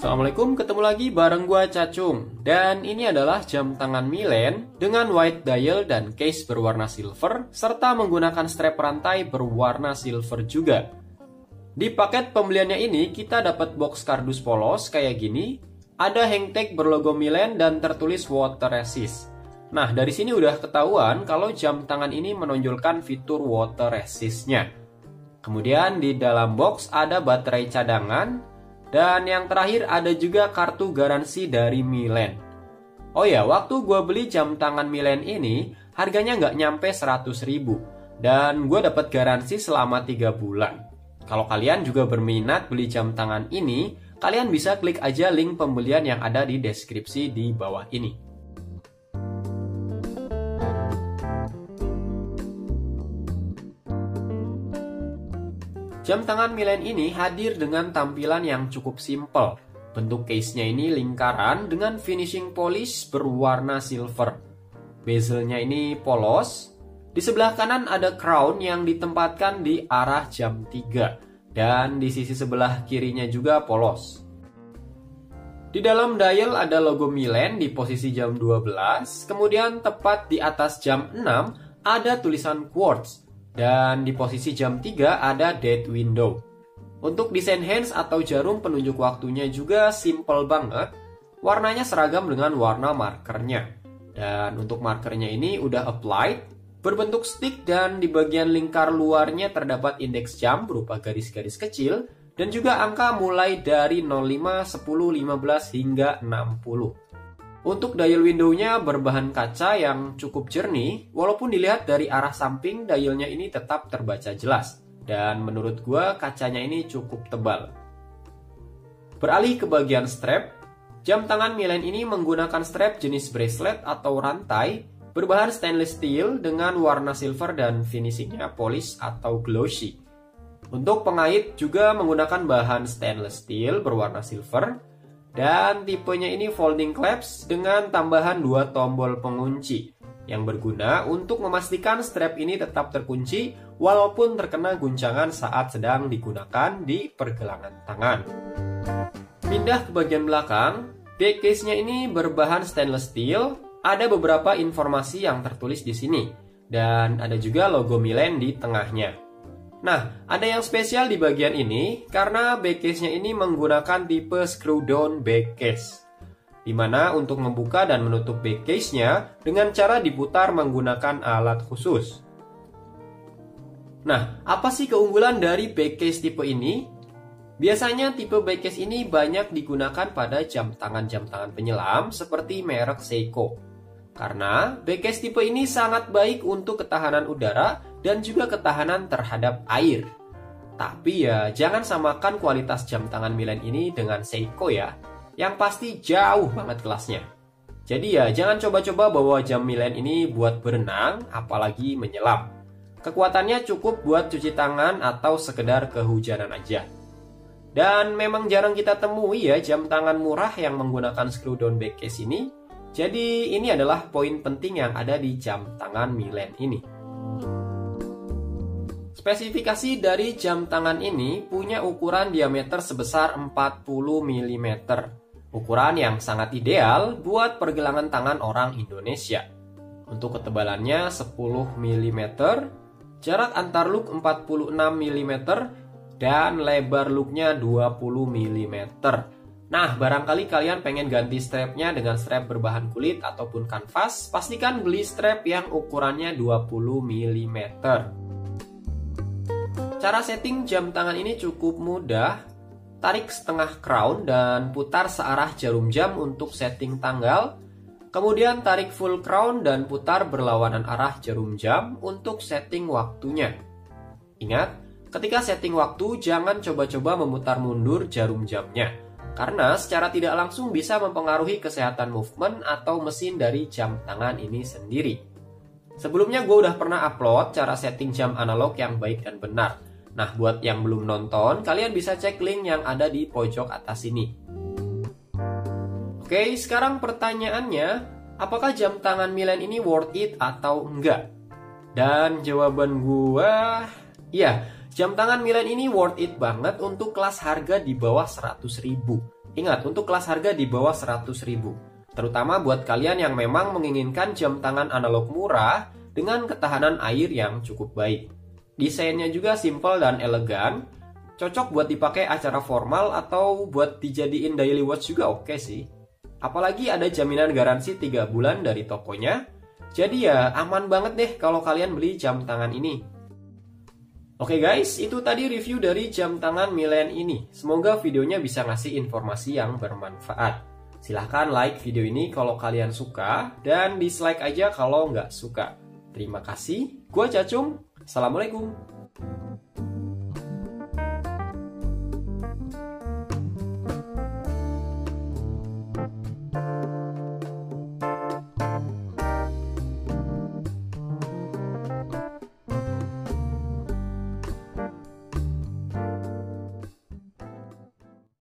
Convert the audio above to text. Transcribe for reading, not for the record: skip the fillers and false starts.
Assalamualaikum, ketemu lagi bareng gua Cacung. Dan ini adalah jam tangan Milen dengan white dial dan case berwarna silver serta menggunakan strap rantai berwarna silver juga. Di paket pembeliannya ini kita dapat box kardus polos kayak gini, ada hang tag berlogo Milen dan tertulis water resist. Nah, dari sini udah ketahuan kalau jam tangan ini menonjolkan fitur water resist-nya. Kemudian di dalam box ada baterai cadangan. Dan yang terakhir ada juga kartu garansi dari Milen. Oh ya, waktu gue beli jam tangan Milen ini, harganya nggak nyampe 100.000. Dan gue dapat garansi selama 3 bulan. Kalau kalian juga berminat beli jam tangan ini, kalian bisa klik aja link pembelian yang ada di deskripsi di bawah ini. Jam tangan Milen ini hadir dengan tampilan yang cukup simpel. Bentuk case-nya ini lingkaran dengan finishing polish berwarna silver. Bezelnya ini polos. Di sebelah kanan ada crown yang ditempatkan di arah jam 3. Dan di sisi sebelah kirinya juga polos. Di dalam dial ada logo Milen di posisi jam 12. Kemudian tepat di atas jam 6 ada tulisan quartz. Dan di posisi jam 3 ada dead window. Untuk desain hands atau jarum penunjuk waktunya juga simple banget. Warnanya seragam dengan warna markernya. Dan untuk markernya ini udah applied, berbentuk stick dan di bagian lingkar luarnya terdapat indeks jam berupa garis-garis kecil dan juga angka mulai dari 05, 10, 15 hingga 60. Untuk dial window-nya berbahan kaca yang cukup jernih, walaupun dilihat dari arah samping, dialnya ini tetap terbaca jelas. Dan menurut gua kacanya ini cukup tebal. Beralih ke bagian strap, jam tangan Milen ini menggunakan strap jenis bracelet atau rantai berbahan stainless steel dengan warna silver dan finishingnya polish atau glossy. Untuk pengait juga menggunakan bahan stainless steel berwarna silver. Dan tipenya ini folding clasp dengan tambahan 2 tombol pengunci yang berguna untuk memastikan strap ini tetap terkunci walaupun terkena guncangan saat sedang digunakan di pergelangan tangan. Pindah ke bagian belakang, back case-nya ini berbahan stainless steel, ada beberapa informasi yang tertulis di sini dan ada juga logo Milen di tengahnya. Nah, ada yang spesial di bagian ini karena back case-nya ini menggunakan tipe screw down back case. Dimana untuk membuka dan menutup back case-nya dengan cara diputar menggunakan alat khusus. Nah, apa sih keunggulan dari back case tipe ini? Biasanya tipe back case ini banyak digunakan pada jam tangan penyelam seperti merek Seiko. Karena back case tipe ini sangat baik untuk ketahanan udara dan juga ketahanan terhadap air. Tapi ya jangan samakan kualitas jam tangan Milen ini dengan Seiko ya, yang pasti jauh banget kelasnya. Jadi ya jangan coba-coba bawa jam Milen ini buat berenang, apalagi menyelam. Kekuatannya cukup buat cuci tangan atau sekedar kehujanan aja. Dan memang jarang kita temui ya jam tangan murah yang menggunakan screw down back case ini. Jadi ini adalah poin penting yang ada di jam tangan Milen ini. Spesifikasi dari jam tangan ini punya ukuran diameter sebesar 40 mm. Ukuran yang sangat ideal buat pergelangan tangan orang Indonesia. Untuk ketebalannya 10 mm, jarak antar loop 46 mm, dan lebar loopnya 20 mm. Nah, barangkali kalian pengen ganti strapnya dengan strap berbahan kulit ataupun kanvas, pastikan beli strap yang ukurannya 20 mm. Cara setting jam tangan ini cukup mudah. Tarik setengah crown dan putar searah jarum jam untuk setting tanggal. Kemudian tarik full crown dan putar berlawanan arah jarum jam untuk setting waktunya. Ingat, ketika setting waktu jangan coba-coba memutar mundur jarum jamnya. Karena secara tidak langsung bisa mempengaruhi kesehatan movement atau mesin dari jam tangan ini sendiri. Sebelumnya gue udah pernah upload cara setting jam analog yang baik dan benar. Nah, buat yang belum nonton, kalian bisa cek link yang ada di pojok atas ini. Oke, sekarang pertanyaannya, apakah jam tangan Milen ini worth it atau enggak? Dan jawaban gue, iya, Jam tangan Milen ini worth it banget untuk kelas harga di bawah 100.000. Ingat, untuk kelas harga di bawah 100.000. Terutama buat kalian yang memang menginginkan jam tangan analog murah dengan ketahanan air yang cukup baik. Desainnya juga simple dan elegan, cocok buat dipakai acara formal atau buat dijadiin daily watch juga oke sih. Apalagi ada jaminan garansi 3 bulan dari tokonya. Jadi ya aman banget deh kalau kalian beli jam tangan ini. Oke guys, itu tadi review dari jam tangan Milen ini. Semoga videonya bisa ngasih informasi yang bermanfaat. Silahkan like video ini kalau kalian suka, dan dislike aja kalau nggak suka. Terima kasih, gua Cacung. Assalamualaikum.